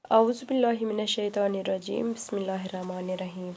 A'udhu billahi minash shaitanir rajim. Bismillahir rahmanir rahim.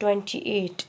28।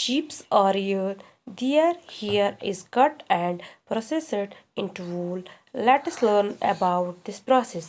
sheep are reared. Their hair is cut and processed into wool. Let us learn about this process.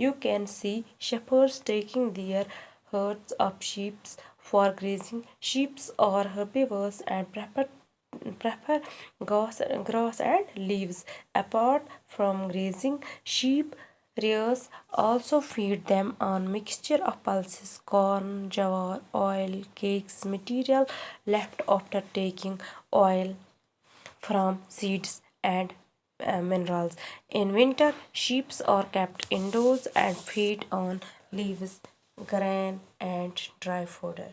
you can see shepherds taking their herds of sheep for grazing. Sheep are herbivores and prefer grass and leaves. Apart from grazing, sheep rears also feed them on mixture of pulses, corn, jawar, oil, cakes, material left after taking oil from seeds and minerals. In winter, sheep are kept indoors and feed on leaves, grain and dry fodder.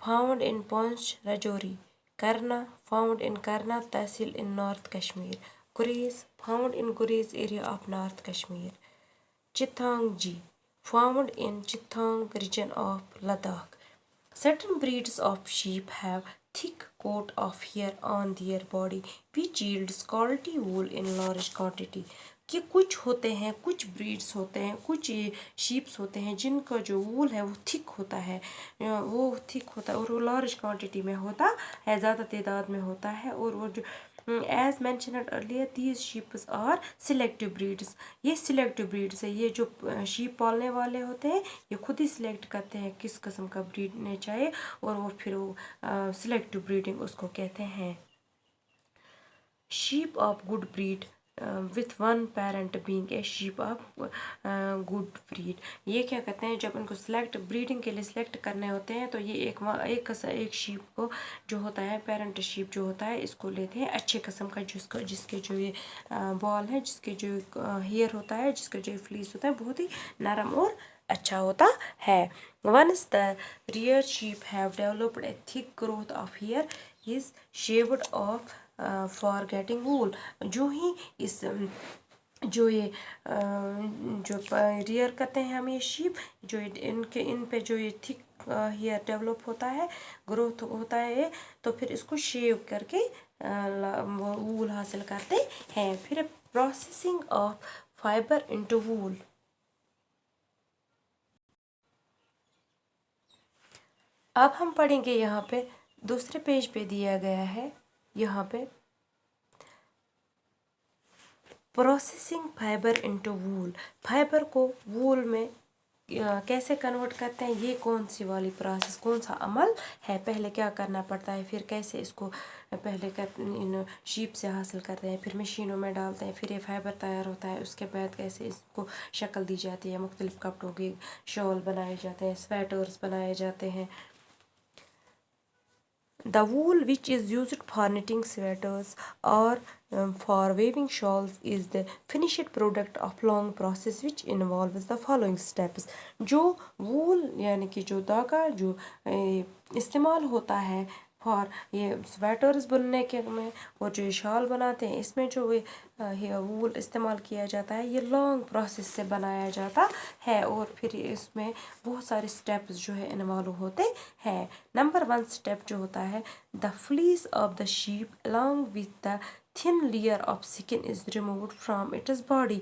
found in Poonch, Rajouri. Karna, found in Karna Tehsil in North Kashmir. Gurez, found in Gurez area of North Kashmir. Chitangji, found in Chitang region of Ladakh. Certain breeds of sheep have thick coat of hair on their body which yields quality wool in large quantity. کہ کچھ ہوتے ہیں، کچھ breads ہوتے ہیں، کچھ shapes ہوتے ہیں جن کا جو وول ہے وہ تھک ہوتا ہے، اور وہ لارج کوانٹٹی میں ہوتا ہے، زیادہ تعداد میں ہوتا ہے، اور وہ جو as mentioned earlier these shapes are selective breeds, یہ سلیکٹو بریڈس ہے، یہ جو شیپ پالنے والے ہوتے ہیں یہ خود ہی سلیکٹ کرتے ہیں کس قسم کا بریڈ نے چاہیے، اور وہ پھر وہ سلیکٹو بریڈنگ اس کو کہتے ہیں۔ sheep of good breed with one parent being a sheep of good breed، یہ کیا کہتے ہیں جب ان کو سلیکٹ بریڈنگ کے لیے سلیکٹ کرنے ہوتے ہیں تو یہ ایک شیپ کو جو ہوتا ہے پیرنٹ شیپ جو ہوتا ہے اس کو لیتے ہیں اچھے قسم کا، جس کے جو یہ بال ہے، جس کے جو ہیئر ہوتا ہے، جس کا جو فلیس ہوتا ہے بہت ہی نرم اور اچھا ہوتا ہے۔ Once the rear sheep have developed a thick growth of hair is shaved off for getting wool، جو ہی اس جو یہ جو ریئر کرتے ہیں ہم یہ شیپ، جو ان پہ جو یہ تھک ہیئر ڈیولپ ہوتا ہے، گروتھ ہوتا ہے، تو پھر اس کو شیو کر کے وول حاصل کرتے ہیں۔ پھر پروسیسنگ آف فائبر انٹو وول، اب ہم پڑھیں گے یہاں پہ دوسرے پیج پہ دیا گیا ہے، یہاں پہ پروسیسنگ فائبر انٹو وول، فائبر کو وول میں کیسے کنورٹ کرتے ہیں، یہ کون سی والی پروسیس، کون سا عمل ہے، پہلے کیا کرنا پڑتا ہے، پھر کیسے اس کو پہلے شیپ سے حاصل کرتے ہیں، پھر مشینوں میں ڈالتے ہیں، پھر یہ فائبر تیار ہوتا ہے، اس کے بعد کیسے اس کو شکل دی جاتی ہے، مختلف کپڑوں کے شال بنائے جاتے ہیں، سویٹرز بنائے جاتے ہیں۔ The wool which is used for knitting sweaters or for weaving shawls is the finished product of long process which involves the following steps۔ جو wool یعنی کہ جو داغا جو استعمال ہوتا ہے فار یہ سویٹرز بننے کے میں اور جو شال بناتے ہیں اس میں جو وول استعمال کیا جاتا ہے یہ لانگ پروسیس سے بنایا جاتا ہے، اور پھر اس میں بہت سارے سٹیپس جو ہے انوالو ہوتے ہیں۔ نمبر 1 سٹیپ جو ہوتا ہے the fleece of the sheep along with the thin layer of skin is removed from its body،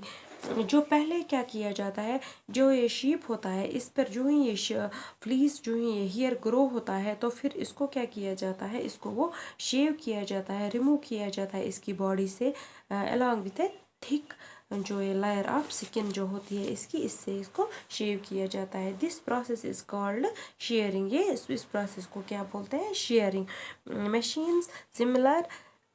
جو پہلے کیا کیا جاتا ہے، جو یہ شیپ ہوتا ہے اس پر جو ہی یہ فلیس جو ہی یہ ہیئر گرو ہوتا ہے تو پھر اس کو کیا کیا جاتا ہے، اس کو وہ شیو کیا جاتا ہے، ریموو کیا جاتا ہے اس کی باڈی سے along with a thick جو یہ لائر آف سکن جو ہوتی ہے اس سے اس کو شیو کیا جاتا ہے۔ This process is called shearing, یہ اس پروسیس کو کیا بولتے ہیں، shearing. Machines similar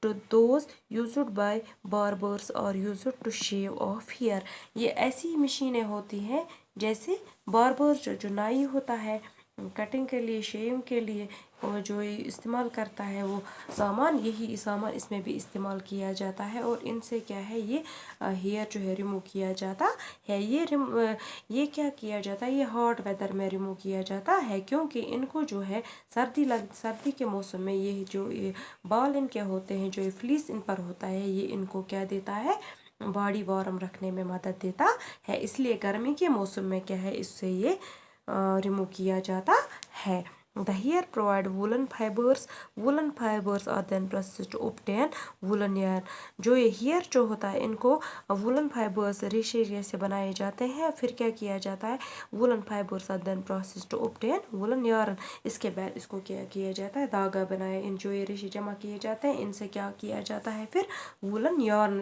to those used by barbers اور used to shave off hair, یہ ایسی مشینیں ہوتی ہیں جیسے باربرس جو نائی ہوتا ہے کٹنگ کے لیے، شیونگ کے لیے، اور جو استعمال کرتا ہے وہ سامان، یہی سامان اس میں بھی استعمال کیا جاتا ہے، اور ان سے کیا ہے یہ ہیئر جو ہے ریموو کیا جاتا ہے۔ یہ کیا کیا جاتا ہے، یہ ہاٹ ویدر میں ریموو کیا جاتا ہے، کیونکہ ان کو جو ہے سردی کے موسم میں یہ جو بال ان کے ہوتے ہیں، جو یہ فلیس ان پر ہوتا ہے، یہ ان کو کیا دیتا ہے، باڈی وارم رکھنے میں مدد دیتا ہے، اس لیے گرمی کے موسم میں کیا ہے اس سے یہ ریموو کیا جاتا ہے۔ The hair provide woolen fibers are then processed to obtain woolen yarn، جو یہ ہیئر جو ہوتا ہے ان کو woolen fibers ریشے جیسے بنائے جاتے ہیں، پھر کیا کیا جاتا ہے woolen fibers are then processed to obtain woolen yarn، اس کے بعد اس کو کیا جاتا ہے دھاگا بنائے، ان جو یہ ریشے جمع کیے جاتے ہیں ان سے کیا کیا جاتا ہے پھر woolen yarn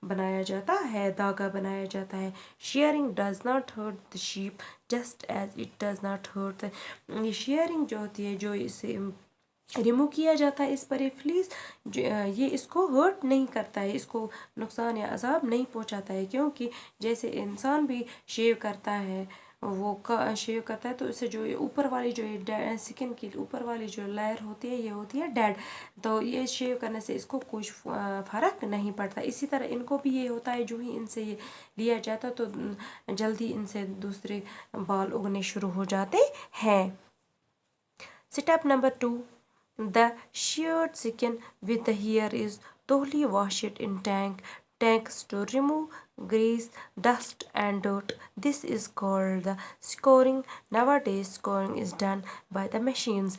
بنایا جاتا ہے، دھاگا بنایا جاتا ہے۔ Shearing does not hurt the sheep just as it does not hurt یہ شیئرنگ جو ہوتی ہے، جو اسے ریموو کیا جاتا ہے اس پر ایک فلیس، یہ اس کو ہرٹ نہیں کرتا ہے، اس کو نقصان یا عذاب نہیں پہنچاتا ہے، کیونکہ جیسے انسان بھی شیو کرتا ہے وہ شیو کرتا ہے تو اسے جو اوپر والی جو سکن کی اوپر والی جو لیئر ہوتی ہے یہ ہوتی ہے ڈیڈ، تو یہ شیو کرنے سے اس کو کچھ فرق نہیں پڑتا۔ اسی طرح ان کو بھی یہ ہوتا ہے، جو ہی ان سے یہ لیا جاتا تو جلدی ان سے دوسرے بال اگنے شروع ہو جاتے ہیں۔ Step number 2 the sheared skin with the hair is thoroughly washed in tanks to remove grease, dust and dirt. This is called the scoring. Nowadays scoring is done by the machines.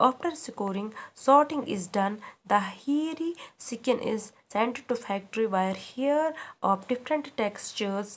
After scoring, sorting is done. The hairy skin is sent to factory where hair of different textures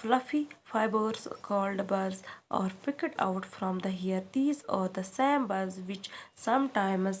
fluffy fibers called buds are picked out from the hair. These are the same buds which sometimes.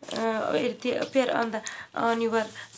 appear on your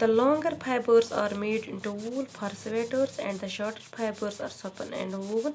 The longer fibers are made into wool for sweaters and the shorter fibers are spun and woven